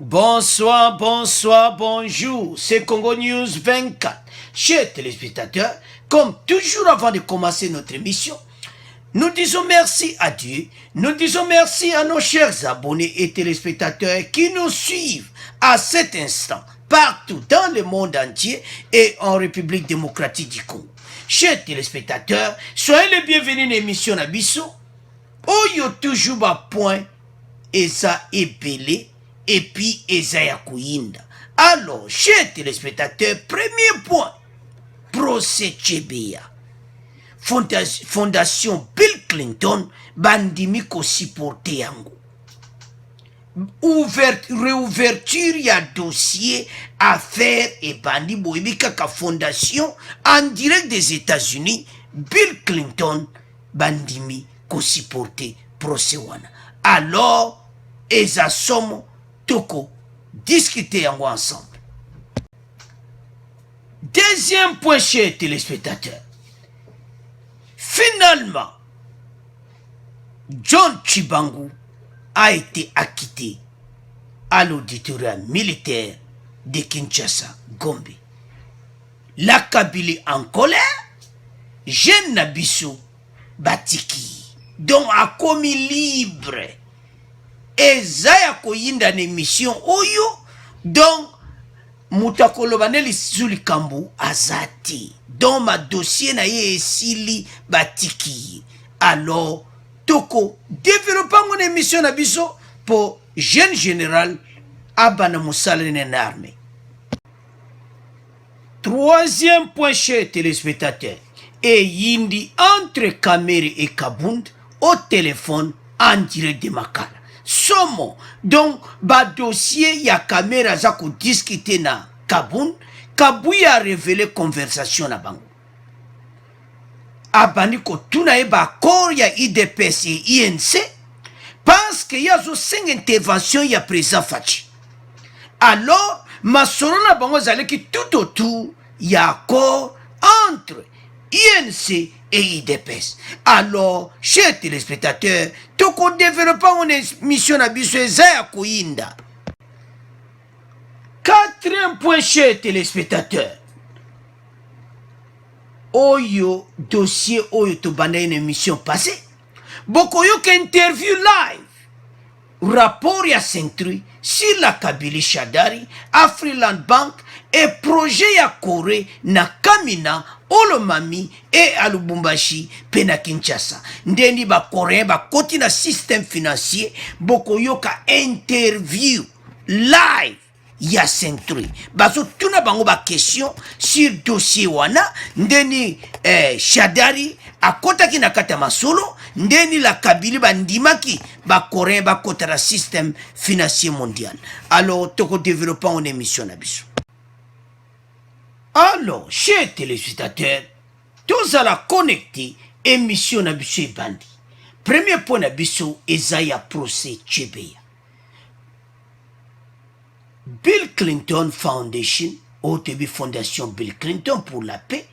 Bonsoir, bonsoir, bonjour, c'est Congo News 24. Chers téléspectateurs, comme toujours avant de commencer notre émission, nous disons merci à Dieu, nous disons merci à nos chers abonnés et téléspectateurs qui nous suivent à cet instant, partout dans le monde entier et en République démocratique du Congo. Chers téléspectateurs, soyez les bienvenus dans l'émission Nabiso, où yo toujours bas point, et ça est belé. Et puis Esaïa Kouinda. Alors, chers téléspectateurs, premier point, procès Tchébéa. Fondation Bill Clinton, bandimi ko supporté yango. Réouverture ya dossier, affaire et bandi boibika ka fondation en direct des États-Unis, Bill Clinton, bandimi ko supporté procès wana. Alors, eza somo Toko, discuter ensemble. Deuxième point, chers téléspectateurs. Finalement, John Tchibangu a été acquitté à l'auditorat militaire de Kinshasa, Gombe. La Kabylie en colère, Jeune Nabiso Batiki, dont a commis libre. Ezaya koyinda n'émission oyo donc mutakolo baneli suli kambu azati donc ma dossier na ye esili batiki alors toko développant mon émission na biso pour jeune général abana musala na armée. Troisième point, chers téléspectateurs, et yindi entre Kamere et Kabund au téléphone en direct de Makala. Somo donc ba dossier ya caméra za ko discuter na Kabun Kabuyi a révélé conversation na bango abani ko tuna e ba corps ya IDPS et INC parce que ya zo 5 intervention ya président Fachi. Alors masoro na bango zaleki tout autour ya corps entre INC et IDPS. Alors, chers téléspectateurs, tout qu'on développe une émission à Bissoeza Kouinda. Quatrième point, chers téléspectateurs. Oyo, dossier Oyo Tobanda une émission passée. Beaucoup yo interview live. Rapport ya centri sur la Kabylie Shadari, Afriland Bank et projet ya Corée na Kamina, Olomami et à Lubumbashi, pena Kinshasa. Ndeni ba Coréen ba koti na système financier, boko yoka interview live ya centri. Baso tuna bango ba question sur dossier wana, ndeni Shadari akota ki na kata masolo, ndeni la Kabylie ba ndimaki ba Coréen ba kota na système financier mondial. Alors toko développant une émission na biso. Alors, chers téléspectateurs, tous à la connecter émission Nabiso et Bandi. Premier point Nabiso, Esaïa procès Tchébéa. Bill Clinton Foundation, OTB Fondation Bill Clinton pour la paix,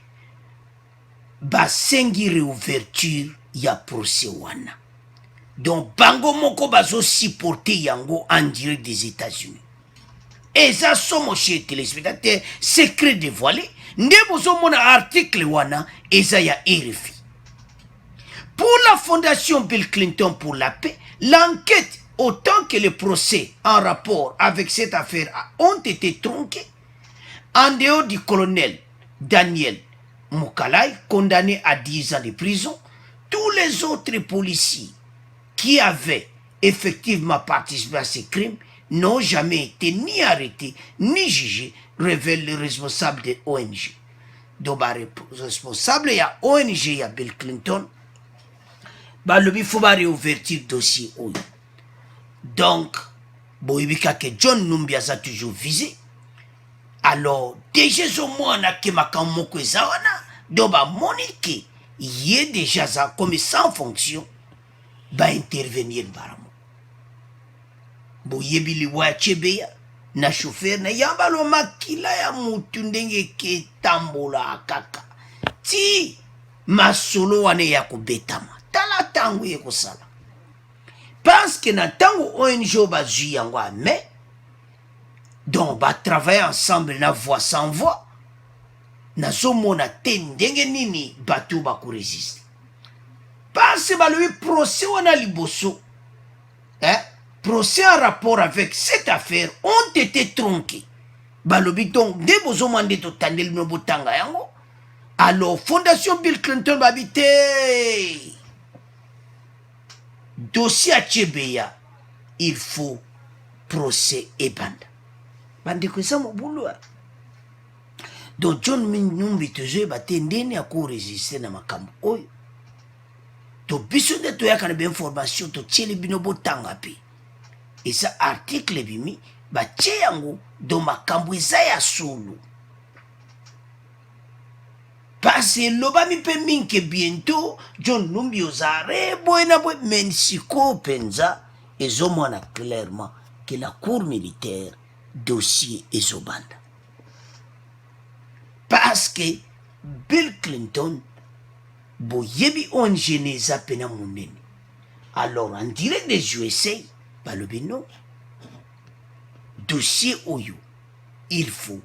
basengi réouverture ya procès wana. Donc, bango moko bazo supporter yango en direct des États-Unis. Et ça, somo chez téléspectateurs, secret dévoilé. Ndebozo mona article wana, et ça y a RFI. Pour la fondation Bill Clinton pour la paix, l'enquête, autant que le procès en rapport avec cette affaire ont été tronqués, en dehors du colonel Daniel Mukalai, condamné à 10 ans de prison, tous les autres policiers qui avaient effectivement participé à ces crimes n'ont jamais été ni arrêtés, ni jugés, révèle le responsable de ONG. Donc, responsable, il y a ONG, il y a Bill Clinton. Il faut réouvrir le dossier. Donc, que John Numbia a toujours visé. Alors, déjà, au moins, on a que ma kamoko zawana. Donc, Monique, il est déjà comme sans fonction, va intervenir baramo. Boyebi liwa Tchébéa na chauffeur na yambalo makila ya mutu ndenge ke tambola kaka ti masolo wane ya kubetama tala tangu ye kosala parce que na tangu ONG bazui yango ame donc travailler ensemble na voix sans voix nazomona te ndenge nini bato bakoresiste parce balobi procès wana liboso procès en rapport avec cette affaire ont été tronqués balobi donc nde bozomwa nde totandeli no botanga yango. Alors Fondation Bill Clinton babi te dossier à Tchebeya il faut procès et bande bandeko eza mobulu. Donc John Numbi toujours bate ndeni akoresiste na makambo oyo to biso nde toyaka na bainformation totieli bino botanga pe eza article bimi batie yango do makambo eza ya solo parce elobami mpe mingi bientôt John Numbi ozare boye na boye mais sikoyo mpenza ezomona clairement que la cour militaire dossier ezobanda parce que Bill Clinton boyebi ONG neza pena monene. Alors en direct des USA balobi non dossier oyo il faut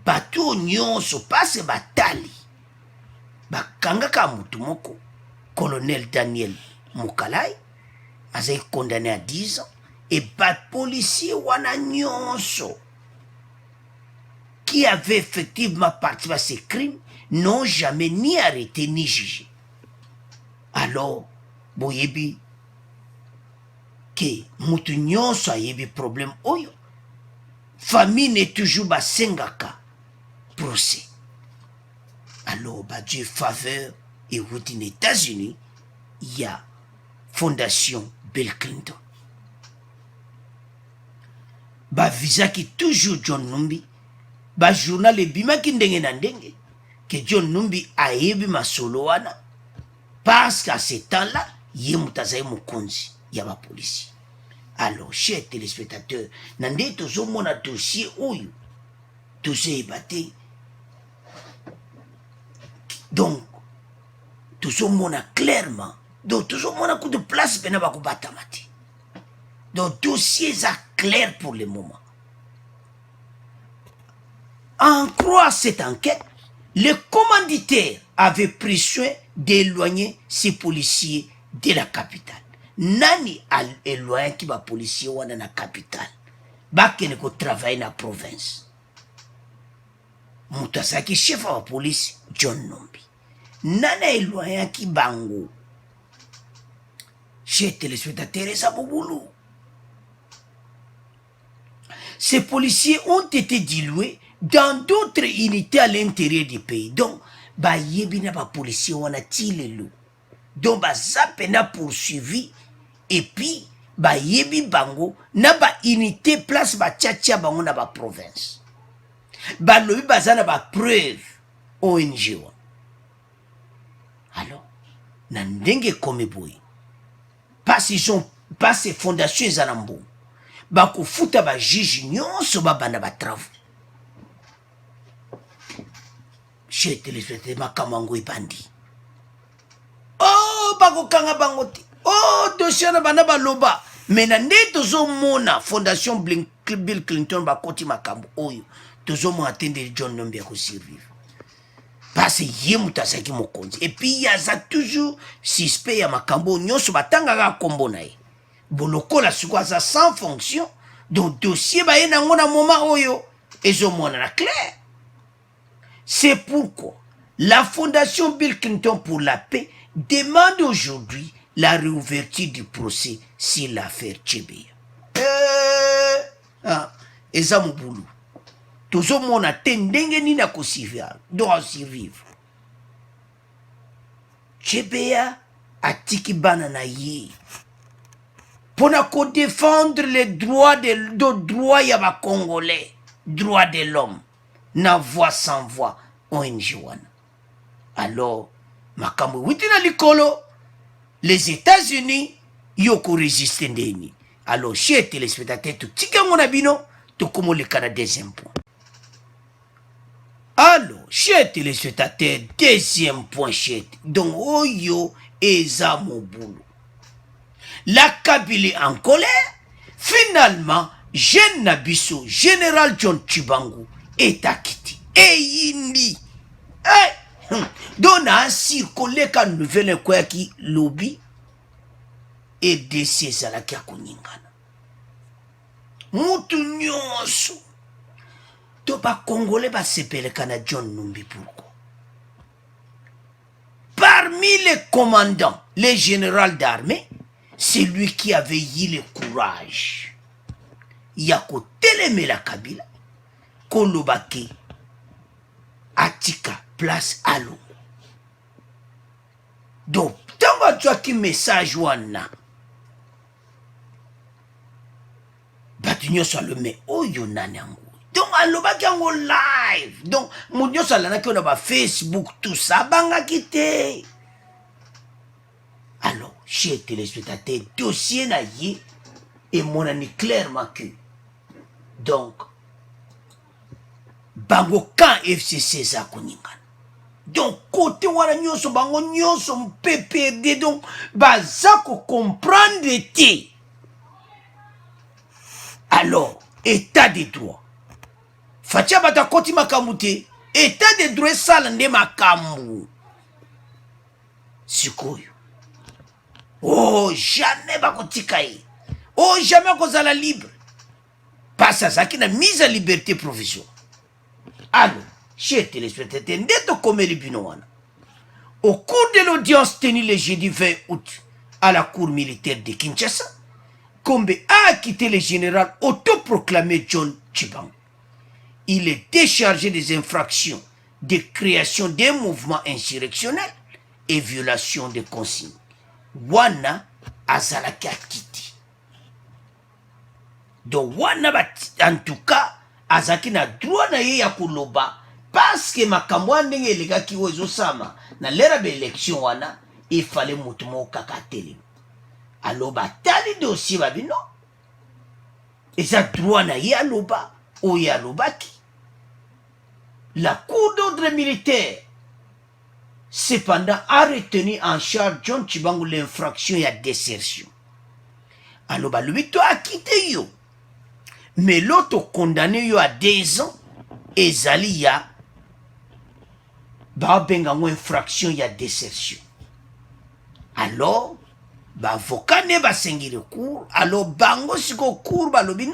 bato nyonso passe batali bakangaka mutu moko colonel Daniel Mukalai azai condamné à 10 ans et bat policier wana nyonso qui avait effectivement participé à ces crimes n'ont jamais ni arrêté ni jugé. Alors, boyebi que mutu nyonso ayebi problème oyo famille n'est toujours basengaka procès. Alors, Dieu faveur et aux États-Unis, il y a Fondation Bill Clinton. Visa qui toujours John Numbi, journal ebimaki ndenge na ndenge que John Numbi ayebi masolo wana parce qu'à ce temps-là, ye mutazaye mokonzi ya ba policier. Alors, chers téléspectateurs, nande tozomona dossier oyo tozoyeba te. Donc, tozomona clairement, donc tozomona coup de place pena bakobata mati. Donc, dossier est clair pour le moment. En croire cette enquête, le commanditaire avait pris soin d'éloigner ces policiers de la capitale. Nani a éloigné qui va policier wana na capitale. Bakene ko travailler na province. Mutasaki chef de la police John Numbi. Nani a éloigné qui bango. Chers téléspectateurs, ça boulou. Ces policiers ont été dilués dans d'autres unités à l'intérieur du pays. Donc, yebina ba policiers wana tilelo. Donc, zapena poursuivi et puis yebi bango na ba unité place ba tchatia bango na ba province. Lobi bazana ba preuve ONG. Alors, na ndenge comme boy. Parce qu'ils sont pas ces fondations zanambo. Bako futa ba juge nyonso ba banda ba travaux. Chez téléspectateurs makamango ipandi. Oh bako kanga bangote. Oh dossier na bana ba loba. Mena nde tozo mona fondation Bill Clinton ba koti makambo oyo. Tozo mo atteindre John Numbi ko survivre. Parce ye mutasaki mokonzi. Et puis ya za toujours suspect ya makambo nyonso batanga ga kombo na ye. Boloko la sukwaza sans fonction. Donc dossier ba ye nango na moment oyo ezo mona na clair. C'est pourquoi la fondation Bill Clinton pour la paix demande aujourd'hui la réouverture du procès sur l'affaire Tchebeya. Eza mobulu. Tozo mona te ndenge nini na doit survivre. Tchebeya atiki bana na ye. Pour ko défendre les droits de droits ya ba Congolais, droits de l'homme, na voix sans voix ONG wana. Alors, makambo witina likolo, les États-Unis yoko résister ndeni. Alors, chers téléspectateurs, tout tika ngona bino, to komo le kana deuxième point. Alors, chers téléspectateurs, deuxième point, chers. Donc, oyo eza mobulu. La Kabylie en colère, finalement, jeune Nabiso, général John Chibangu, est acquitté. Et indi. Donc, un circulé quand nouvelle quoi qui lobby et décès à la Kakuningana. Moutou nyonso. To ba Congolais ba sepele kana John Numbi pourquoi? Parmi les commandants, les généraux d'armée, c'est lui qui avait eu le courage. Yako teleme la Kabila, Kolobake, Atika, place Allo. Donc, tant que tu as message wana, batunyo sa le me oyo nanango. Donc, alobaki yango live. Donc, mounyo sa lana ki on a Facebook, tout ça, banga kite. Alors, chers téléspectateurs, dossier na ye, et mon ami clairement que, donc, bango quand FCC za koningana. Donc, côté wana nyonso, bango nyonso PPRD, donc, baza ko comprendre te. Alors, état de droit. Fatia bata koti makamute, état de droit sala nde makamu. Sikoyo. Oh, jamais bakotika ye. Oh, jamais kozala libre. Parce à ça qui n'a mise à liberté provisoire. Alors, chers téléspectateurs, ndeto komeli bino wana. Au cours de l'audience tenue le jeudi 20 août à la cour militaire de Kinshasa, Kombe a acquitté le général autoproclamé John Chibangu. Il est déchargé des infractions de création d'un mouvement insurrectionnel et violation des consignes. Wana azalaki akiti. Donc wana en tout cas azaki na droit na ye ya koloba parce que makambo ndenge elegaki ozo sama na lera be élection wana il fallait mutu mo kakateli. Aloba tali dossier babino. Eza droit na ye aloba o ya lobaki. La cour d'ordre militaire cependant a retenu en charge John Chibangu l'infraction et la désertion. Alors, lui, tu as quitté yo. Mais l'autre condamné yo à 2 ans et Zali ya bengango infraction et la désertion. Alors, avocat ne ba sengi recours. Alors, bango siko cour balobi non.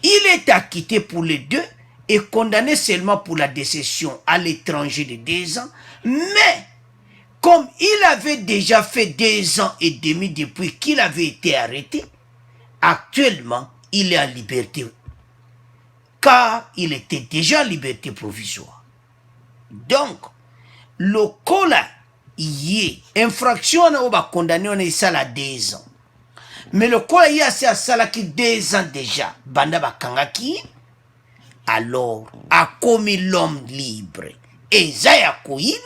Il est acquitté pour les deux et condamné seulement pour la désertion à l'étranger de 2 ans, mais comme il avait déjà fait 2 ans et demi depuis qu'il avait été arrêté, actuellement il est en liberté, car il était déjà en liberté provisoire. Donc, le cola y est infraction on va condamner on est ça à 2 ans, mais le cola y a c'est à ça qui 2 ans déjà, banda bakangaki. Alors, a commis l'homme libre. Et Zaya Koinda,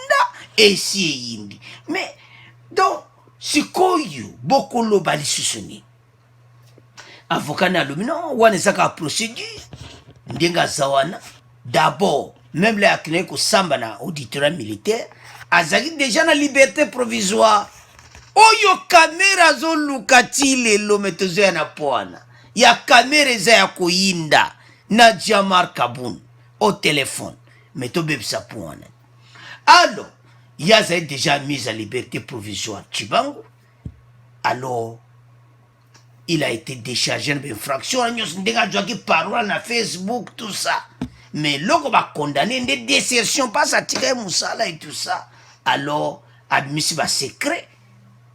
et si indi. Mais, donc, si koyo, beaucoup lo bali susuni. Avocat na lumino, wane zaka procédure. Ndenga zawana. D'abord, même les akine ko samba na auditoire militaire, azaki déjà na liberté provisoire. Oyo kamera zo lukatile lo metozo na poana. Ya kamera Zaya Koinda. Na Jamar Kaboun au téléphone. Mais tout bébé ça pour un. Alors, il y a déjà mis à liberté provisoire Chibangu. Alors, il a été déchargé d'infraction. Il a joué parole na Facebook, tout ça. Mais l'on va condamner des désertions, pas ça tirer Moussala et tout ça. Alors, admis va secret.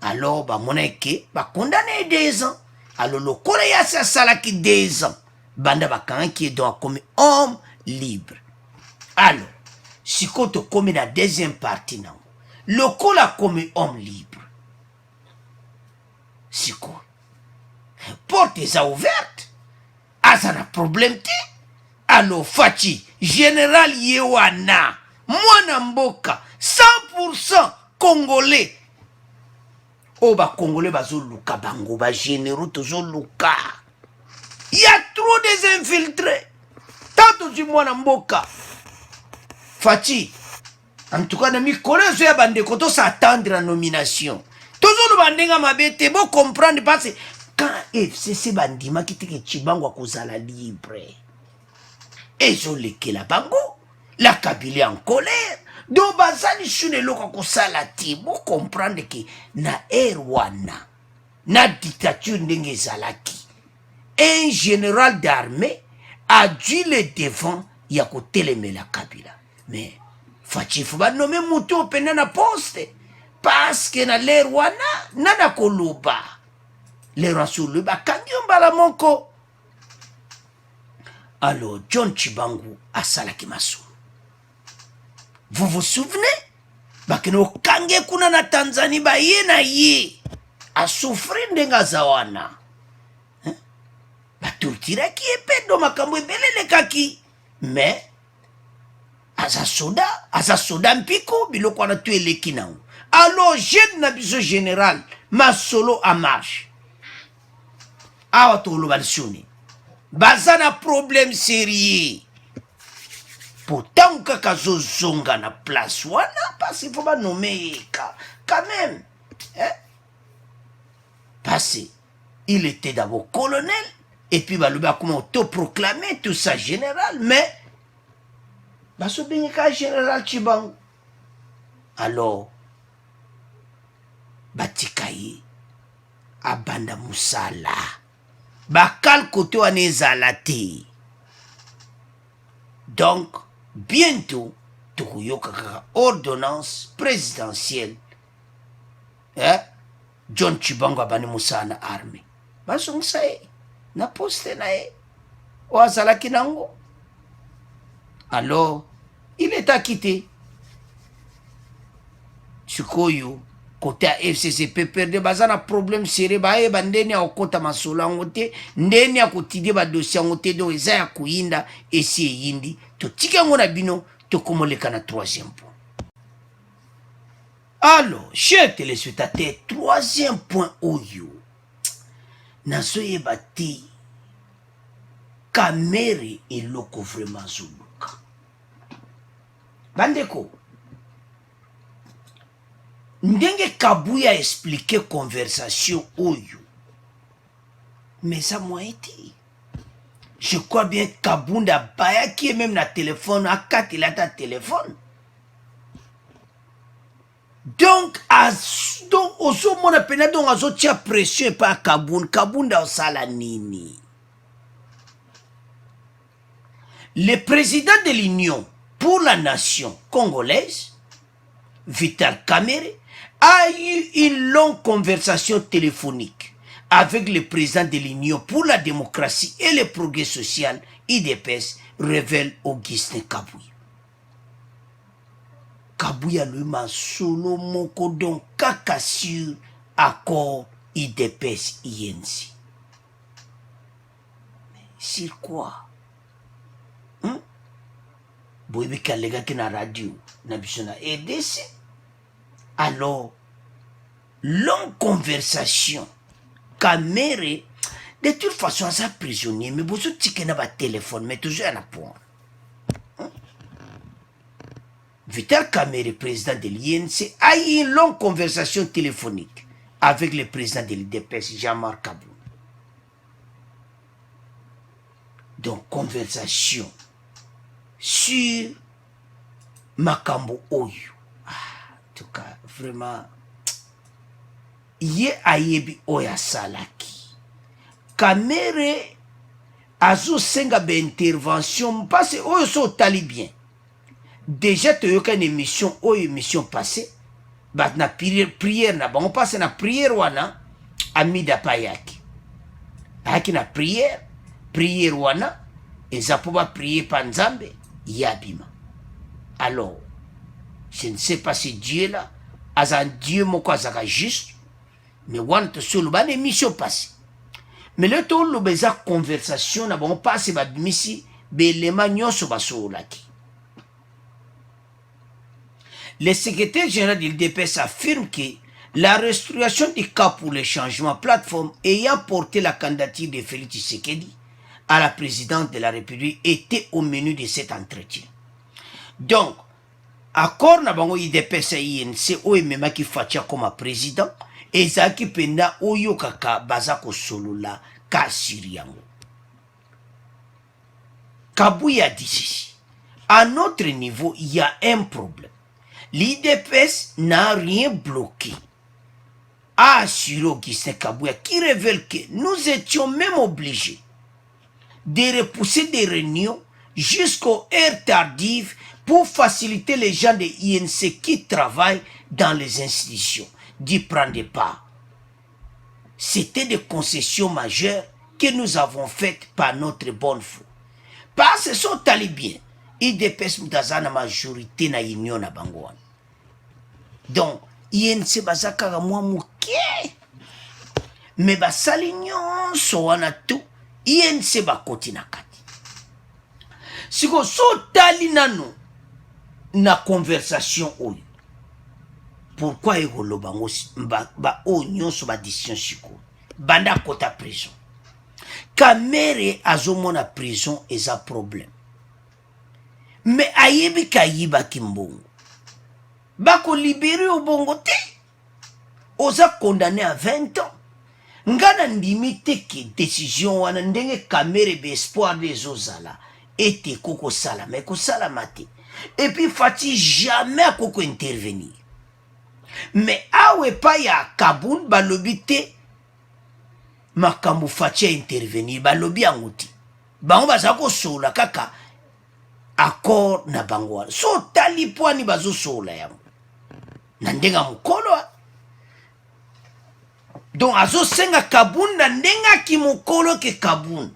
Alors, mon équipe va condamner 2 ans. Alors, le Coréa, c'est ça là qui 2 ans. Banda bakan qui est donc comme homme libre. Alors, si tu comme la deuxième partie, non. Le col a comme homme libre. Si quoi? Porte ça ouverte. Ah, ça n'a problème, ti. Alors, Fachi, général Yewana, Mwana Mboka, 100% Congolais. Oh, bah, Congolais, bah, Zoluka, Bango, bah, généraux, Zoluka. Il y a trop des infiltrés. Tant du Mwana Mboka. Fachi, en tout cas, mi collège ya bande koto s'attendre à nomination. Toujours le bandenga mabete, bon comprendre parce que quand FCC bandimaki teke Tshibangwa kozala libre. Ezolekela bango, la Kabylie en colère. Donc bazali sune loko kosala ti, bo comprendre que na wana, na dictature ndenge ezalaki, un général d'armée a dû le devant ya kotelemela Kabila. Mais fachifu ba nommé muto pena na poste parce que na l'air wana nana koloba. Les rasulu ba kangi mbala monko. Alors John Tshibangou a salaki masu. Vous vous souvenez? Bakeno kange kuna na Tanzanie ba ye na ye a souffrir ndenga zawana. Ba tortira ki epedo makambo ebelele kaki. Mais aza soda mpiko biloko wana tu eleki nango. Alors jeune na biso général Masolo en marche. Awa toloba lisuni. Baza na problème sérieux. Pourtant kaka zonga na place wana parce qu'il faut pas nommer quand même. Hein? Parce il était d'abord colonel et puis baloba comment autoproclamé tout ça général, mais baso benyeka général Tshibangou. Alors batikaye abanda musala bakal kote wana ezala te. Donc bientôt tokoyoka kaka ordonnance présidentielle, hein? John Tshibangou abandi musala na armée bazongisa ye na poste na ye o azalaki nango. Alors il est acquitté. Sikoyo côté à FCC peut perdre bazana problème sérieux baye bandeni ya okota masolo yango te ndeni ya kotidie ba dossier yango te, donc eza ya kuyinda esi eyindi totika yango na bino tokomoleka na troisième point. Alors chers téléspectateurs, troisième point oyo nazoyeba te Kamere eloko vraiment zoluka bandeko. Ndenge Kabuya expliqué conversation oyo, mais ça m'a été. Je crois bien Kabunda Baya qui est même na téléphone, à 4 il a ta téléphone. Donc, au sommet on appelle donc azo tia pression pas Kabunda osala nini. Le président de l'Union pour la nation congolaise, Vital Kamerhe, a eu une longue conversation téléphonique avec le président de l'Union pour la démocratie et le progrès social, IDPS, révèle Augustin Kabuya. Kabuya lui m'a solo moko don kaka sur accord IDPS INC. Sur quoi? Boyebi kalega ki na radio na biso na RDC. Alors longue conversation Kamerhe de toute façon aza prisonnier mais bozo tike na ba téléphone mais toujours à la point. Vital Kamerhe, président de l'INC, a eu une longue conversation téléphonique avec le président de l'IDPS Jean-Marc Kabou. Donc conversation sur Makambo Oyo. En tout cas, vraiment, ye ayebi oya salaki. Kamerhe azo senga be intervention parce que oyo so tali bien. Déjà tu as une émission oyo émission passée. Bat na prière na bon passe na prière wana amida payaki. Payaki na prière wana eza po ba prier pa Nzambe yabima. Alors, je ne sais pas si Dieu là, azan Dieu moko azaka juste, mais wana to solo ba émission passée. Mais le to lo beza conversation na bon passe ba bimisi belema nyonso basolaki. Le secrétaire général de l'IDPS affirme que la restauration du cas pour le changement plateforme ayant porté la candidature de Félix Tshisekedi à la présidence de la République était au menu de cet entretien. Donc, accord na bango IDPS INC OMMA qui fatia comme président ezalaki penda oyo kaka baza kosolola ka asiri yango. Kabuya dit ceci. À notre niveau, il y a un problème. L'IDPS n'a rien bloqué, a assuré Augustin Kabuya, qui révèle que nous étions même obligés de repousser des réunions jusqu'aux heures tardives pour faciliter les gens de INC qui travaillent dans les institutions d'y prendre part. C'était des concessions majeures que nous avons faites par notre bonne foi. Parce que sont talibiens, IDPS mutaza na majorité na union na bango wana. Donc, INC bazaka mwa muke. Me basali nyonso wana tu, INC bakoti na kati. Siko so tali nano na conversation oyo. Pourquoi egolo bango ba o nyonso ba décision siko. Banda kota prison. Kamere azomona prison eza problème. Mais ayebi kayiba kimbongo. Bako libéré au bongo te. Oza condamné à 20 ans. Ngana ndimite ki décision wana ndenge kamere be espoir des ozala. Ete koko sala, mais ko sala mate. Et puis fati jamais koko intervenir. Mais awe pa ya Kaboun balobi te. Makambo fati intervenir balobi anguti. Bango bazako sola kaka. Accord na bango. So tali poani bazo sola yango. Nandenga mukolo. Donc azo senga Kaboun na ndenga ki mukolo ke Kaboun.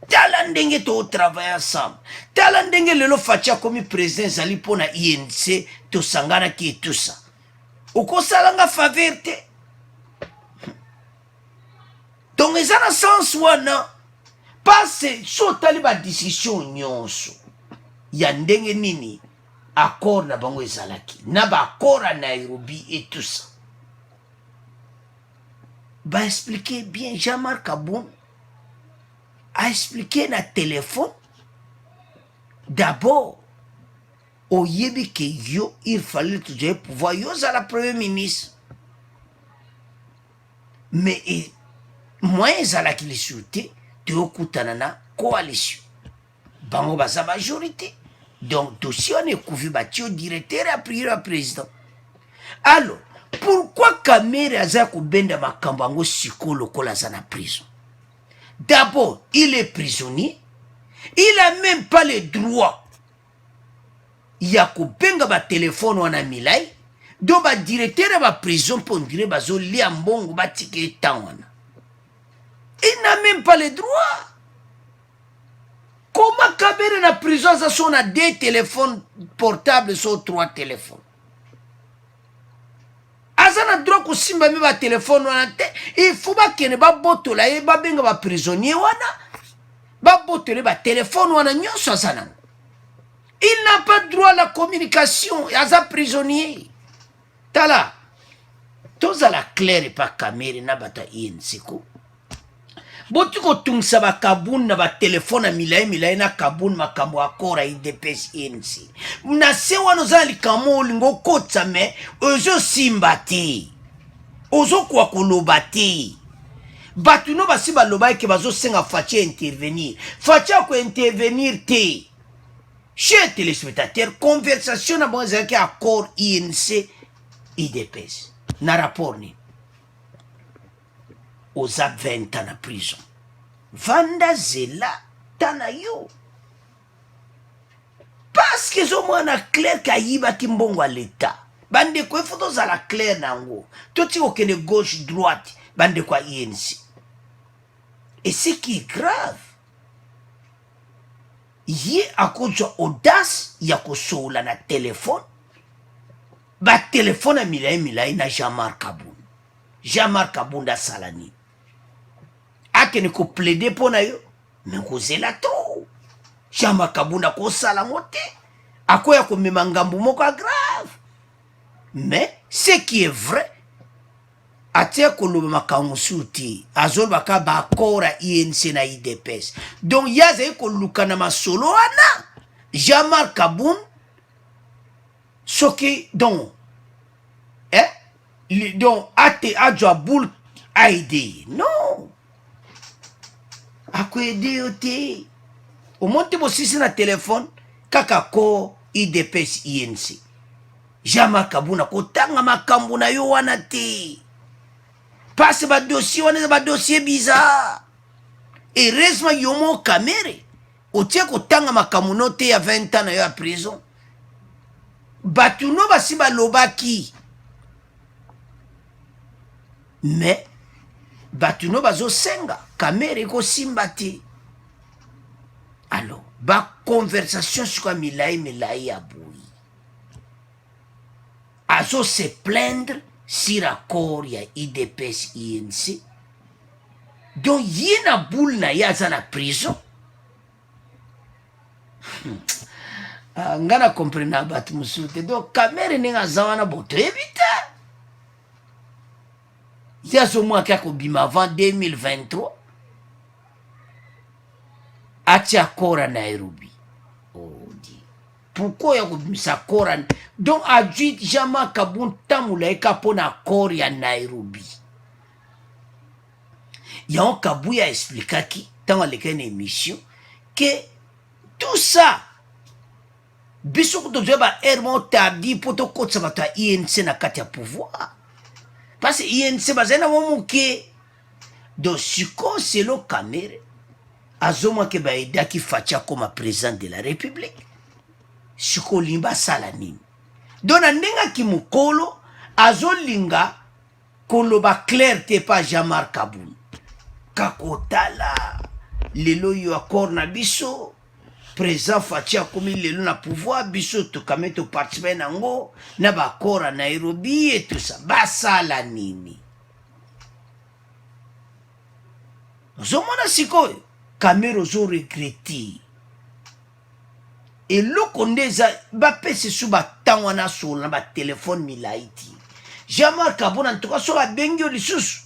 Tala ndenge to travailler ensemble. Tala ndenge lelo fatia komi président zali pona INC to sangana ki tout ça. Oko salanga faveur te. Donc ezana sens wana passe so tali ba décision nyonso. Ya ndenge nini accord na bango ezalaki na ba accord à Nairobi et tout ça. Ba expliquer bien Jean-Marc Kaboun a expliqué na téléphone d'abord au yebi que yo il fallait toujours pouvoir yo za la premier ministre mais moi ezala ki li sûreté de okutana na coalition bango baza majorité. Donc, dossier on est couvert bâti au directeur et à prier au président. Alors, pourquoi Kamere Azako Benda Makambango Siko Lokola Zana prison? D'abord, il est prisonnier. Il n'a même pas le droit. Yako Benga ba téléphone wana milai. Donc, ba directeur de la prison pour dire bazo liambongo ba tike tawana. Il n'a même pas le droit. Comment Kabere na prison ça son a 2 téléphones portables sur 3 téléphones. Azana droit ko simba mi ba téléphone wana te, il faut ba kene ba botola e ba benga ba prisonnier wana. Ba botole ba téléphone wana nyonso azana. Il n'a pas droit à la communication, aza prisonnier. Tala. Toza la claire pa Kamere na bata INC. Botiko tungsa ba Kaboun na ba telefona milai na Kaboun makambo akora IDPS INC. Na se wano zali kamo lingo kotsa me ozo simbati. Ozo kwa kolobati. Batu no basi ba loba ke bazo senga fatia intervenir. Fatia ko intervenir te. Chers téléspectateurs, conversation na bon zaki accord INC IDPS. Na rapport ni. Oza 20 ans na prison. Vanda zela tana yo. Parce que zo mwana clair kayiba kimbongo à l'état. Bande ko foto za la clair nango. Toti okene gauche droite bande kwa INC. Et ce qui est grave, yé a kojo audace ya kosoula na téléphone. Ba téléphone a milai na Jean-Marc Kaboun. Jean-Marc Kaboun da salani. Akene ko plaider pona yo, mais ko zela trop. Jean-Marc Kaboun ko sala mote. Akoya ko mema ngambu moko grave. Mais ce qui est vrai, atia ko loba makangusuti, azol baka ba kora INC na IDPS. Donc yaze ko lukana masolo ana. Jean-Marc Kaboun soki donc donc ate adjoa boule aide non ako aide yo te omonte bosisi na telefone kaka ko IDPS INC Jean-Marc Kabuna kotanga makambo na yo wana te passe ba dossier wana ba dossier bizarre heureusement yomo kamere otie kotanga makambo no te ya 20 ans na yo ya prison batu no basi balobaki mais batu no bazosenga kamere ekosimba te alors ba conversation sur milai ya boui azo se plaindre sur accord ya IDPS INC donc ye na boule na ye aza na prison nga na comprena bato mosusu te donc kamere ndenge aza wana boto yebi te ye azomwaki akobima avant 2023 ati accord à Nairobi. Oh Dieu. Pourquoi ya kobimisa accord à... Donc adjuit Jean-Marc Kabuna tamula eka pona accord ya Nairobi. Yaon Kabuya expliquaki dans une émission que tout ça biso kutozoya ba ermo tardi poto kotsa bata INC na kati ya pouvoir. Parce que INC bazena momuke do siko selo kamere azoma ke ba edaki facha comme président de la République. Siko limba sala nini. Dona ndenga ki mukolo azolinga koloba clair te pa Jean-Marc Kabuna. Kakotala lelo yo accord na biso président facha komi lelo na pouvoir biso to kameto participer nango na ba accord à Nairobi et tout ça. Basala nini. Zomona sikoyo Kamero zo regreti. Et loko ndeza ba pese su ba tangwana so na ba téléphone milaiti. Jean-Marc Kabuna en tout cas so ba bengyo lisusu.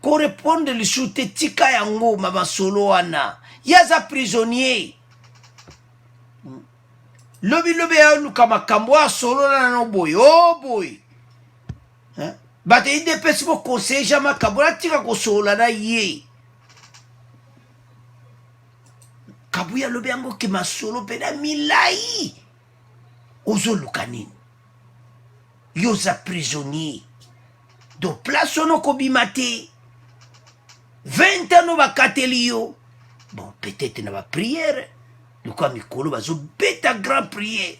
Ko répondre lisusu te tika yango maba solo wana. Yaza prisonnier. Lobi ya luka makambo a solo na no boy. Oh boy. Hein? Ba te IDPS mo conseil Jean-Marc Kabuna tika ko solo na ye. Kabuya lobe yango ke masolo pena milai ozo lukanini yoza prisonnier do place ono kobimate 20 ans no bakateli yo bon peut-être na ba prière luka mikolo bazo beta grand prière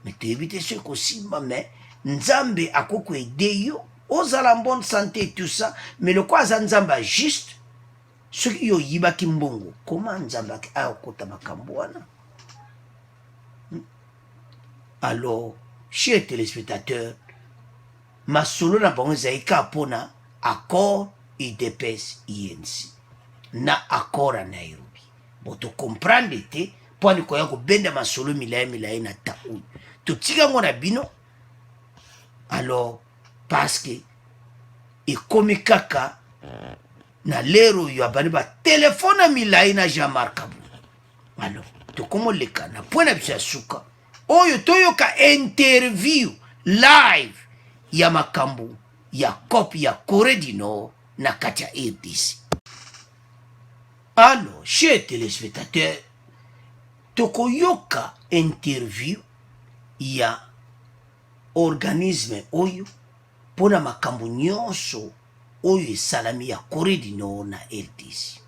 mais te éviter ce kosimba mais nzambe akoko aider yo ozala bonne santé et tout ça mais le quoi za nzamba juste ce qui yo yibaki mbongo comment nzambaki akota makambo wana. Alors chers téléspectateurs masolo na bango zaika pona accord IDPS INC na accord à Nairobi boto comprendre te poni koya ko benda masolo milai na taou to tika ngona bino alors parce que e komi kaka na lero yo abani ba telefona milai na Jean-Marc Kabuna. Alors to komo leka na pona bisa suka oyo toyoka interview live ya makambo ya copie ya Corée du Nord na kati ya RDC. Alors chers téléspectateurs tokoyoka interview ya organisme oyo pona makambo nyonso oyo salami ya Corée du Nord na RDC.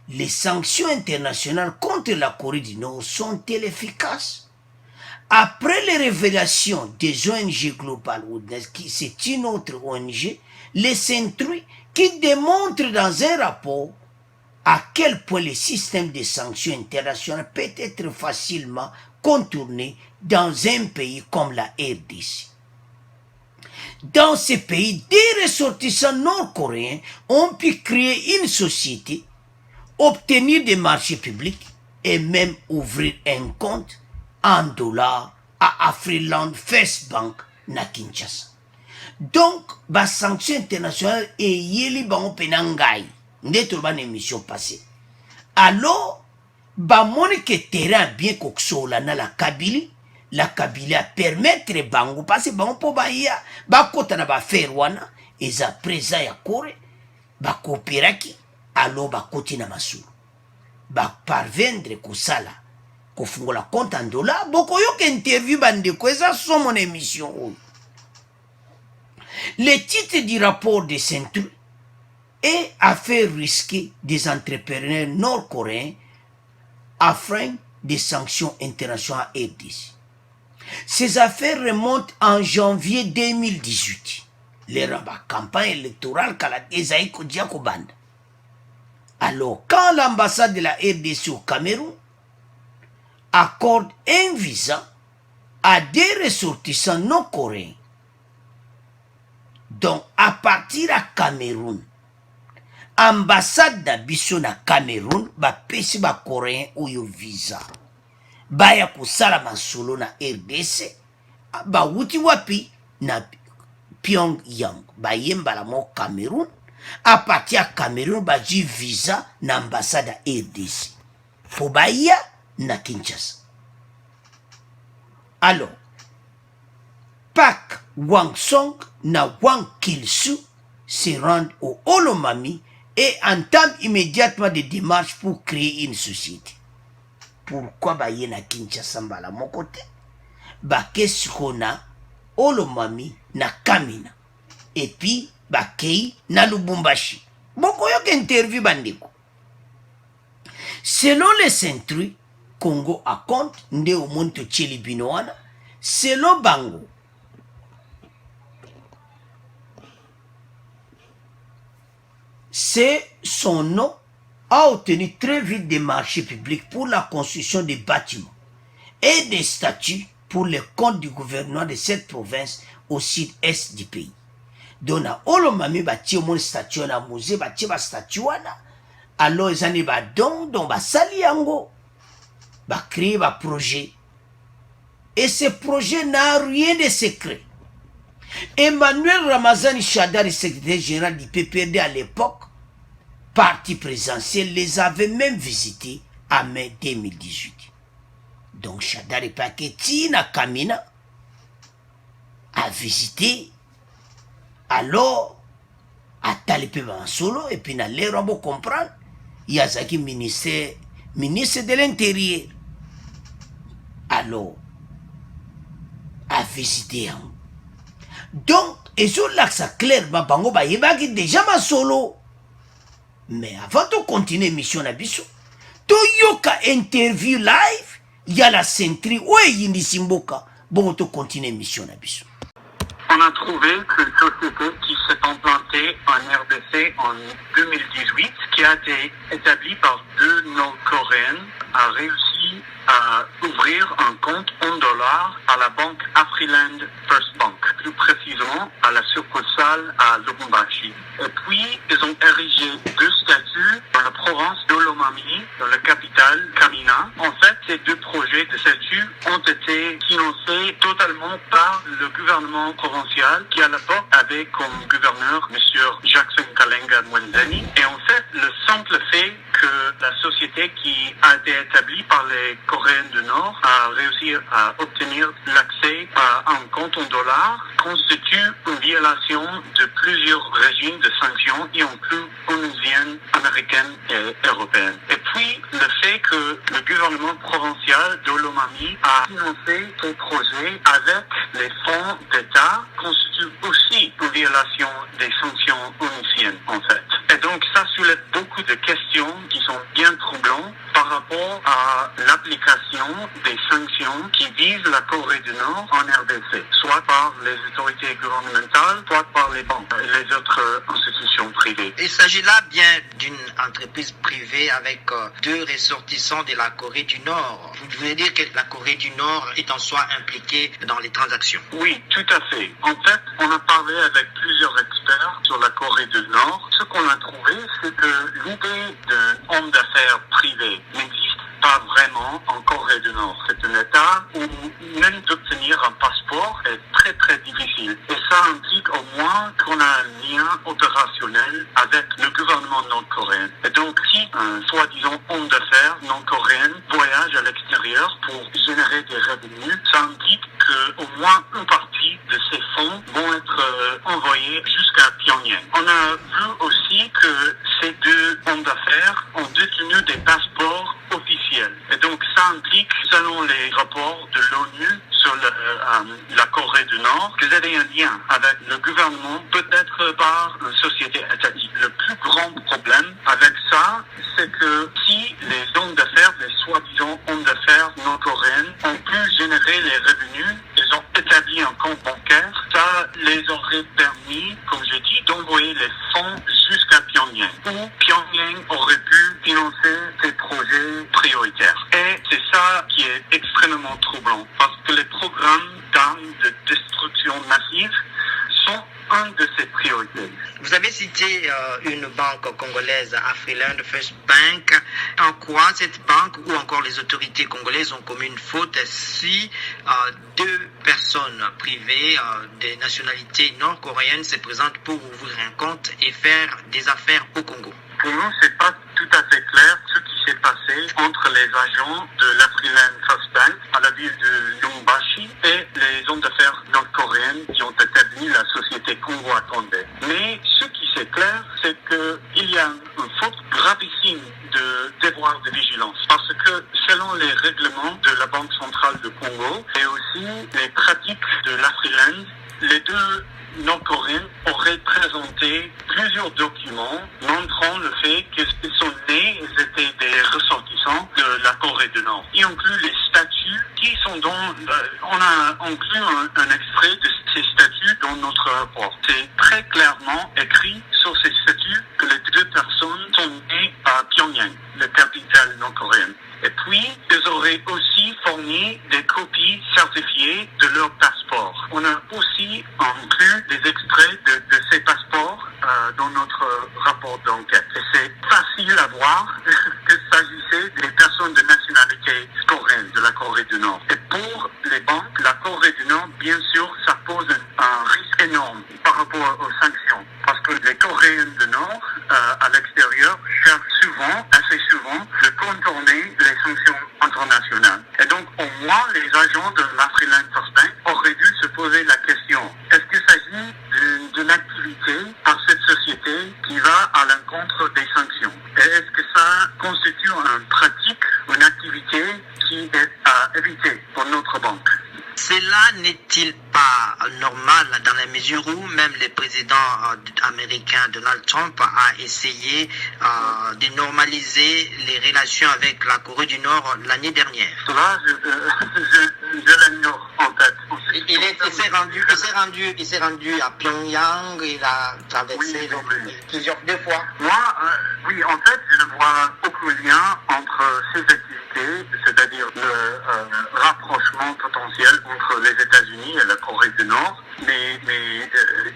Les sanctions internationales contre la Corée du Nord sont-elles efficaces? Après les révélations des ONG Global Witness, qui c'est une autre ONG, les Century, qui démontre dans un rapport à quel point le système de sanctions internationales peut être facilement contourné dans un pays comme la RDC. Dans ce pays, des ressortissants nord-coréens ont pu créer une société, obtenir des marchés publics et même ouvrir un compte en dollars à Afriland First Bank na Kinshasa. Donc, la sanction internationale est yeli bango penangai. N'eto ban émission passée. Alors, ba moni que terrain bien koksola na la Kabylie, la Kabila permettre bango parce que bango po baya bakota na bafaire wana eza présent ya kore bakooperaki alo bakoti na masulu baparvendre kosala kofungola compte en dollar bokoyoka interview bandeko eza somo na émission oyo. Le titre du rapport de Saint-Truc est affaire risquée des entrepreneurs nord-coréens afin des sanctions internationales RDC. Ces affaires remontent en janvier 2018. Les campagne électorale Banda. Alors, quand l'ambassade de la RDC au Cameroun accorde un visa à des ressortissants non-coréens, donc à partir à Cameroun, ambassade d'Abisso na Cameroun, pesi coréen ou yo visa. Baya kusala masolo na RDC, wuti wapi na Pyongyang, yemba la mo Cameroun, à partir à Cameroun, ji visa na ambassade à RDC. Pour baya na Kinshasa. Alors, Pak Wangsong na Wang Kilsu se rendent au Olomami et entament immédiatement des démarches pour créer une société. Pourquoi baye na Kinshasa mbala mon côté? Qu'est-ce qu'on a Olomami na Kamina et puis bakei na Lubumbashi. Boko yoke interview bandeko. Selon les Saint-Truc, Congo a compte nde au monto tcheli binoana. Selon Bango, c'est son nom a obtenu très vite des marchés publics pour la construction des bâtiments et des statues pour les comptes du gouvernement de cette province au sud-est du pays. Donc, Olomami bâti au monde statue na musée bâti ba statue wana. Alors, ils en ba don donc ba sali yango ba créer ba projet. Et ce projet n'a rien de secret. Emmanuel Ramazani Shadari, secrétaire général du PPRD à l'époque, parti présidentiel, les avait même visités en mai 2018. Donc Shadari Paketi na Kamina a visité, alors à Talipé solo et puis na l'air on comprendre, Yazaki ministre de l'Intérieur. Alors a visité. Donc, et sur l'axe clair, bango ba yebaki déjà ma solo. Mais avant de continuer mission na biso, to yoka interview live, y a la Saint-Truc, ouais yindi simboka, bon to continuer mission na biso. On a trouvé qu'une société qui s'est implantée en RDC en 2018, qui a été établie par deux Nord-Coréens, a réussi à ouvrir un compte en dollars à la banque Afriland First Bank, plus précisément à la succursale à Lubumbashi. Et puis, ils ont érigé deux statues dans la province d'Olomami, dans la capitale Kamina. En fait, ces deux projets de statues ont été financés totalement par le gouvernement provincial, qui à l'époque avait comme gouverneur M. Jackson Kalenga Mwenzani. Et en fait, le simple fait que la société qui a été établie par les Coréens du Nord a réussi à obtenir l'accès à un compte en dollars constitue une violation de plusieurs régimes de sanctions, y compris onusiennes, américaines et européennes. Et puis, le fait que le gouvernement provincial d'Olomami a financé ce projet avec les fonds d'État constitue aussi une violation des sanctions onusiennes, en fait. Et donc, ça soulève beaucoup de questions qui sont bien troublantes par rapport à l'application des sanctions qui visent la Corée du Nord en RDC, soit par les autorités gouvernementales, soit par les banques et les autres institutions privées. Il s'agit là bien d'une entreprise privée avec deux ressortissants de la Corée du Nord. Vous voulez dire que la Corée du Nord est en soi impliquée dans les transactions? Oui, tout à fait. En fait, on a parlé avec plusieurs experts sur la Corée du Nord. Ce qu'on a trouvé, c'est que l'idée d'un homme d'affaires privé n'existe pas vraiment en Corée du Nord. C'est un État où même d'obtenir un passeport est très très difficile. Et ça implique au moins qu'on a un lien opérationnel avec le gouvernement nord-coréen. Et donc si un soi-disant homme d'affaires nord-coréen voyage à l'extérieur pour générer des revenus, ça implique extrêmement troublant parce que les programmes d'armes de destruction massive sont un de ses priorités. Vous avez cité une banque congolaise, Afriland First Bank. En quoi cette banque ou encore les autorités congolaises ont commis une faute si deux personnes privées des nationalités nord-coréennes se présentent pour ouvrir un compte et faire des affaires au Congo? Pour nous, c'est pas tout à fait clair ce qui s'est passé entre les agents de l'Afriland First Bank à la ville de Lubumbashi et les hommes d'affaires nord-coréennes qui ont établi la société Congo-Akondé. Mais ce qui c'est clair, c'est qu'il y a une faute gravissime de devoir de vigilance. Parce que selon les règlements de la Banque centrale de Congo et aussi les pratiques de l'Afriland, les deux nord-coréens auraient présenté plusieurs documents montrant le fait qu'ils sont nés, ils étaient des ressortissants de la Corée du Nord. Y inclut les statuts qui sont dans... on a inclus un extrait de ces statuts dans notre rapport. C'est très clairement écrit sur ces statuts que les deux personnes sont nées à Pyongyang, la capitale nord-coréenne. Et puis, ils auraient aussi fourni des copies certifiées de leur passeport. On a aussi inclus des extraits de ces passeports dans notre rapport d'enquête. Et c'est facile à voir qu'il s'agissait des personnes de nationalité coréenne, de la Corée du Nord. Et pour les banques, la Corée du Nord, bien sûr, ça pose un risque énorme par rapport aux sanctions. Parce que les Coréens du Nord, à l'extérieur, cherchent souvent, assez souvent, de contourner les sanctions internationales. Et donc, au moins, les agents de l'Afriland First Bank auraient dû se poser la question, est-ce qu'il s'agit d'une activité par cette société qui va à l'encontre des sanctions? Et est-ce que ça constitue une pratique, une activité qui est à éviter pour notre banque? Cela n'est-il pas normal dans la mesure où même le président américain Donald Trump a essayé de normaliser les relations avec la Corée du Nord l'année dernière? Cela, je l'ignore en fait. Il s'est rendu à Pyongyang, il a traversé plusieurs fois. Moi, oui, en fait, je ne vois aucun lien entre ces activités, c'est-à-dire le rapprochement potentiel entre les États-Unis et la Corée du Nord. Mais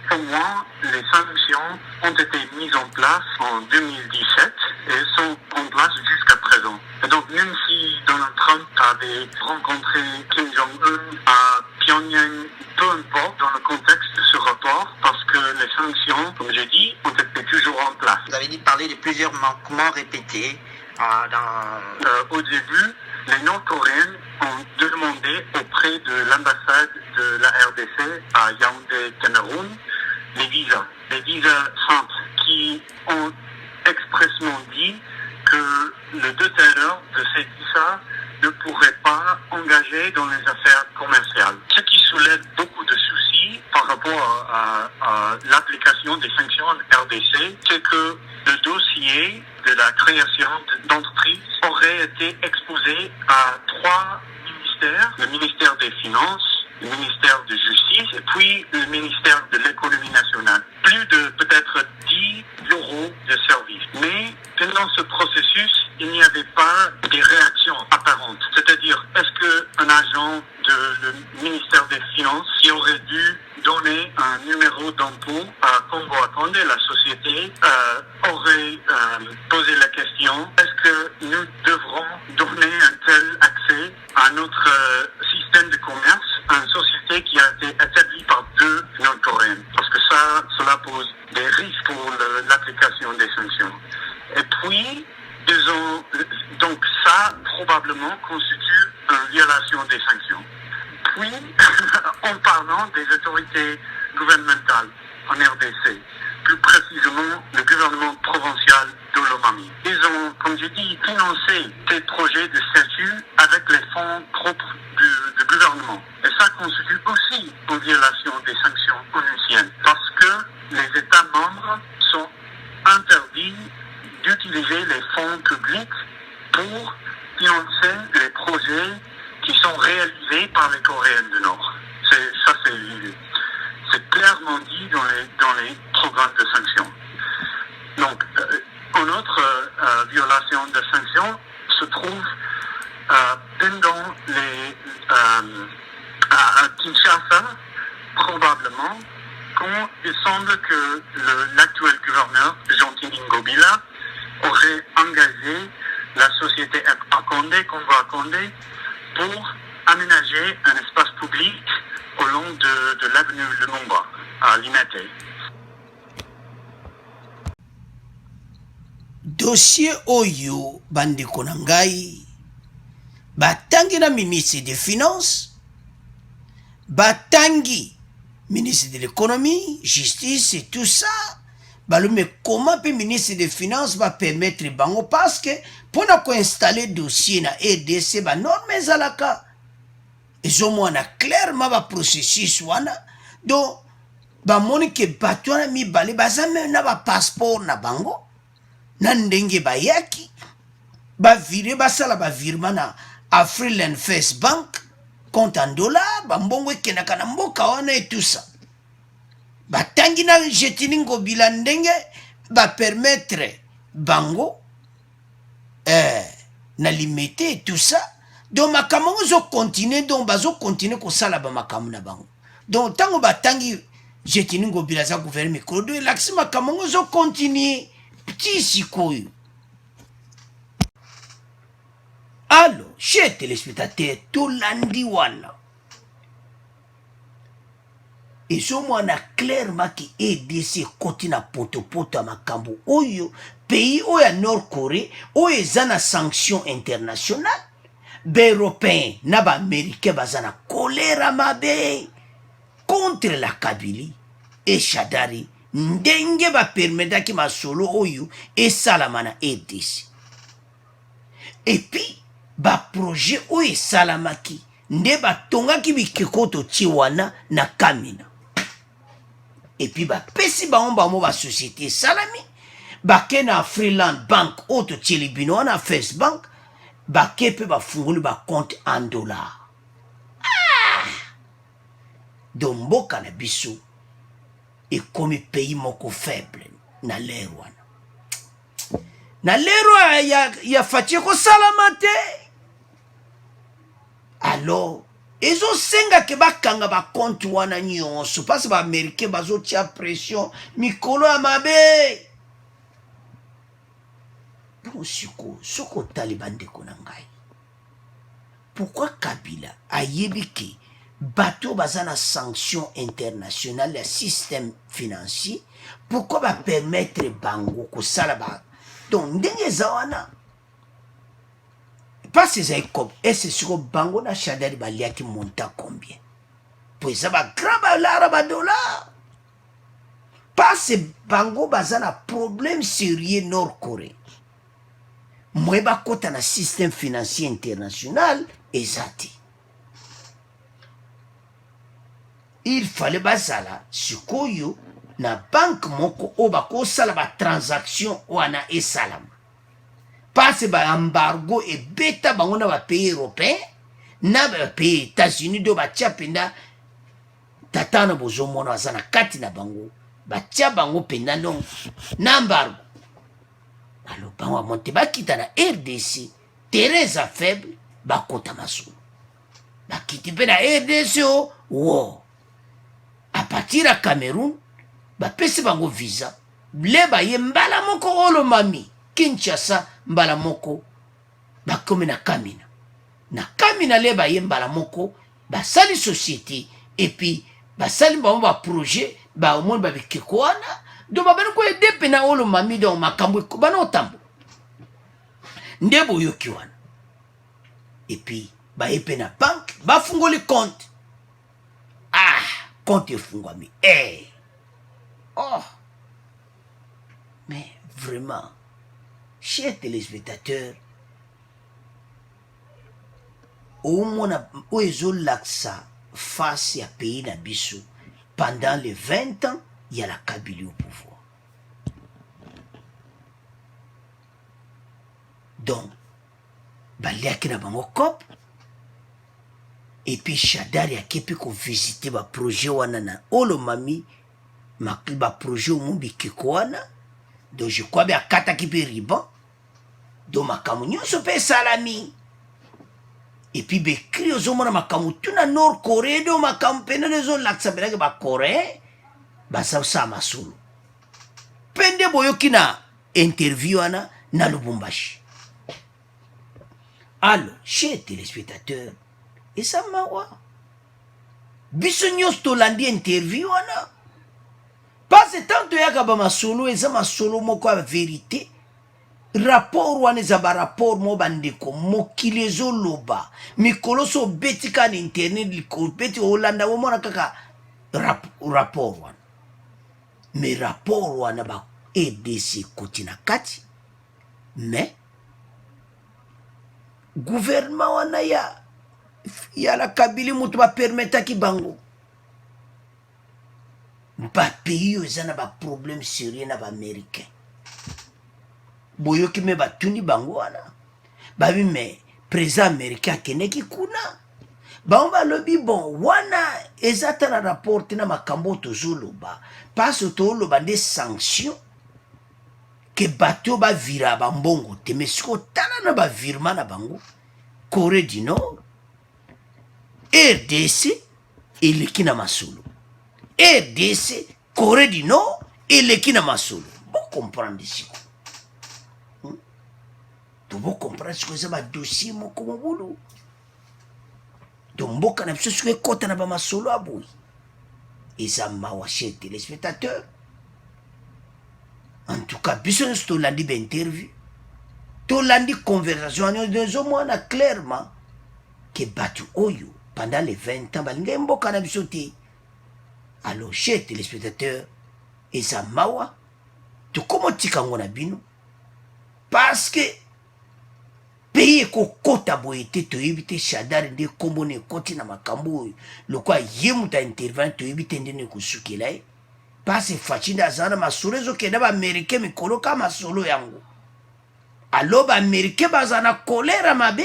pour moi, les sanctions ont été mises en place en 2017 et sont en place jusqu'à présent. Et donc, même si Donald Trump avait rencontré Kim Jong-un à Pyongyang, peu importe dans le contexte de ce rapport, parce que les sanctions, comme j'ai dit, ont été toujours en place. Vous avez dit parler de plusieurs manquements répétés au début, les Nord-Coréens ont demandé auprès de l'ambassade de la RDC à Yaoundé, Cameroun, les visas simples qui ont expressément dit que le déteneur de ces visas ne pourrait pas engager dans les affaires commerciales. Ce qui soulève beaucoup de soucis par rapport à l'application des sanctions en RDC, c'est que le dossier de la création d'entreprises aurait été exposé à 3 ministères, le ministère des Finances, le ministère de Justice et puis le ministère de l'Économie nationale. Plus de peut-être 10 bureaux de service. Mais pendant ce processus, il n'y avait pas des réactions apparentes. C'est-à-dire, est-ce qu'un agent du ministère des Finances qui aurait dû donner un numéro d'impôt à Congo Akondé, la société, aurait posé la question, est-ce que nous devrons donner un tel accès à notre système de commerce à une société qui a été établie par 2 Nord-Coréens? Parce que cela pose des risques pour l'application des sanctions. Et puis, donc ça probablement constitue une violation des sanctions. Puis, en parlant des autorités gouvernementales en RDC, plus précisément le gouvernement provincial de Lomami, ils ont, comme je dis, financé des projets de statut avec les fonds propres du gouvernement. Et ça constitue aussi une violation des sanctions onusiennes, parce que les États membres sont interdits d'utiliser les fonds publics pour financer les projets qui sont réalisés par les Coréens du Nord. C'est clairement dit dans les programmes de sanctions. Donc, une autre violation de sanctions se trouve pendant à Kinshasa, probablement, quand il semble que l'actuel gouverneur, Jean-Pierre Ngobila, aurait engagé la société Akondé, Congo Akondé, pour aménager un espace public au long de l'avenue Lumumba, à Limete. Dossier Oyo bandeko na ngai batangi na ministre des Finances, batangi ministre de l'économie, justice et tout ça. Mais comment peut ministre des Finances va permettre bango parce que pour installer dossier na RDC ba norme ezalaka ezomona clairement ba processus wana donc ba moni ke bato wana mibale baza même na ba passeport na bango na ndenge bayaki ba vire basala ba virement na Afriland First Bank compte en dollars ba mbongo ekendaka na mboka wana et tout ça batangi na Jetini Ngobila ndenge ba permettre bango na limité et tout ça donc makambo zo continuer donc bazo continuer ko sala ba makambo na bango donc tango batangi Jetini Ngobila za gouverner micro de l'axe makambo zo continuer petit sikoyo. Alors chers téléspectateurs tout lundi wana ezomona clairement ki EDC koti na potopoto ya makambo oyo pays oyo ya Nord Corée oyo eza na sanction internationale ba-européen na ba-américain baza na kolera mabe contre la Kabylie et Shadari ndenge bapermetaki masolo oyo esalama na EDC et puis baprojet oyo esalamaki nde batongaki bikeko totie wana na Kamina. Et puis bapesi bango bango ba société salami bake na Freeland Bank auto tchelibino wana First Bank bake pe bafunguli ba compte en dollars. Donc mboka na biso ekomi pays moko faible na lero wana na lero ya fatie ko salama te. Alors ezo senga ke bakanga ba compte wana nyonso parce ba américain bazo tia pression mikolo ya mabe. Bon soko Taliban de konangai. Pourquoi Kabila ayebi ke bateau bazana sanction internationale le système financier pourquoi ba permettre bango ko sala ba donc ndenge zawana pas ces écoles et c'est sur bango na Shadari baliaki monta combien pour ça ba graba la dollar pas ces bango bazana problème sérieux Nord Corée moi ba kota na système financier international ezati il fallait bazala sikoyo na banque moko oba ko sala ba transaction wana esalama parce ba embargo et beta bango na ba pays européen na ba pays États-Unis do ba tia penda tatana bozomona azana kati na bango ba tia bango penda non na embargo. Alors bango monte ba kita na RDC Teresa faible ba kota maso ba kiti pe na RDC wo à partir à Cameroun ba pesi bango visa ble ba yembala moko olo mami Kinshasa mbala moko bakomi na Kamina. Na Kamina le ba yembala moko ba sali société et puis ba sali ba projet ba au monde ba bikeko wana do ba bana ko edepe na olo mami do makambo ko bana otambo. Ndebo yoki wana. Et puis ba epe na banque ba fungoli compte. Ah, compte fungwami. Oh. Mais vraiment chers téléspectateurs, au mona oezo laksa face à pays na biso pendant les 20 ans, il y a la Kabylie au pouvoir. Donc, baliaki na bango cop et puis Shadari a kepi ko visiter ba projet wana na olomami ba projet au mumbi kikoana. Donc je crois bien kata ki pe riban. Donc makambo nyonso pe salami. et puis bekri ozomona makambo tuna Nord Corée do makambo pene ezolakisa penake bacoréen bazosala masolo pende boyoki na interview wana na Lubumbashi. Alors, chers téléspectateurs, eza mawa biso nyonso tolandi interview wana parce tant toyaka bamasolo eza masolo moko ya vérité. Rapport wana eza barapport mo bandeko mokili ezoloba mikolo so obeti ka na internet likobeti olanda omona kaka rapport wana mais rapport wana ba EDC koti na kati mais gouvernement wana ya la Kabila mutu bapermetaki bango bapays oyo eza na baproblème sérieux na baaméricain boyoki me batuni bango wana babi me président américain akendeki kuna bango balobi bon wana eza ta na rapport te na makambo tozoloba parce toloba nde sanction ke bato bavira bambongo te mais siko tala na bavirement na bango Corée du Nord RDC eleki na masolo RDC Corée du Nord eleki na masolo bo comprendre siko tobo comprendre siko eza badossier moko mobulu to mboka na biso siko ekota na bamasolo aboyi eza mawa chers téléspectateurs. En tout cas biso nyonso tolandi bainterview tolandi conversation ezomona clairement ke bato oyo pendant les 20 ans balingai mboka na biso te. Alors chers téléspectateurs eza mawa tokomotika ngo na bino parce que pays ekokota boye te toyebi te Shadari nde kombo na ekoti na makambo oyo lokwa ye moto aintervenir toyebi te ndeni ekosukela ye parce Fachi aza na masolo ezokende baaméricain mikolo ka masolo yango alo baaméricain baza na kolera mabe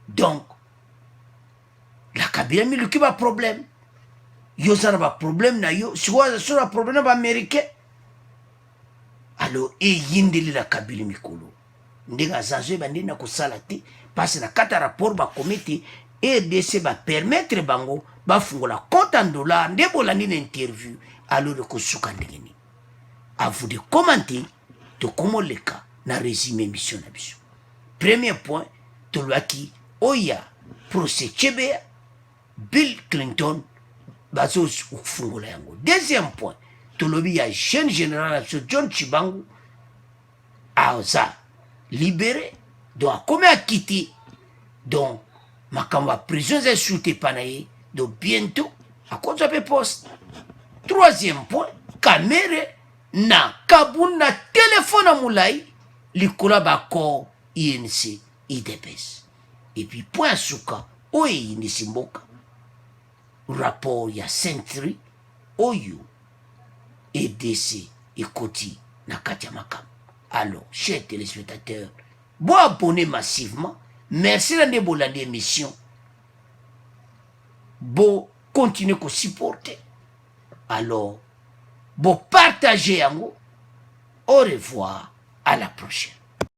donc la Kabila miluki baproblème yo oza na baproblème na yo sikoyo so na problème na baaméricain alo eyindeli la Kabila mikolo ndenge aza zoyeba ndenge na kosala te parce na kati ya rapport bakomi te RDC bapermettre bango bafungola compte en dollar nde bolandi na interview alors ekosuka ndenge nini. À vous de commenter tokomoleka na résumé émission na biso. Premier point tolwaki oya procès Chebea Bill Clinton bazo kufungola yango. Deuxième point tolobi ya jeune général John Chibangu aza libéré donc akomi akiti donc makambo ya prison eza esulte epa na ye donc bientôt akozwa mpe poste. Troisième point Kamere na kabuni na telefone ya molai likolo ya baccord INC IDPS. Et puis point ya suka oyo eyindisi mboka rapport ya Century oyo EDC ekoti na kati ya makambo. Alors chers téléspectateurs, bon abonnez massivement. Merci de l'émission. Bon continuez à supporter. Alors, bon partagez. Au revoir, à la prochaine.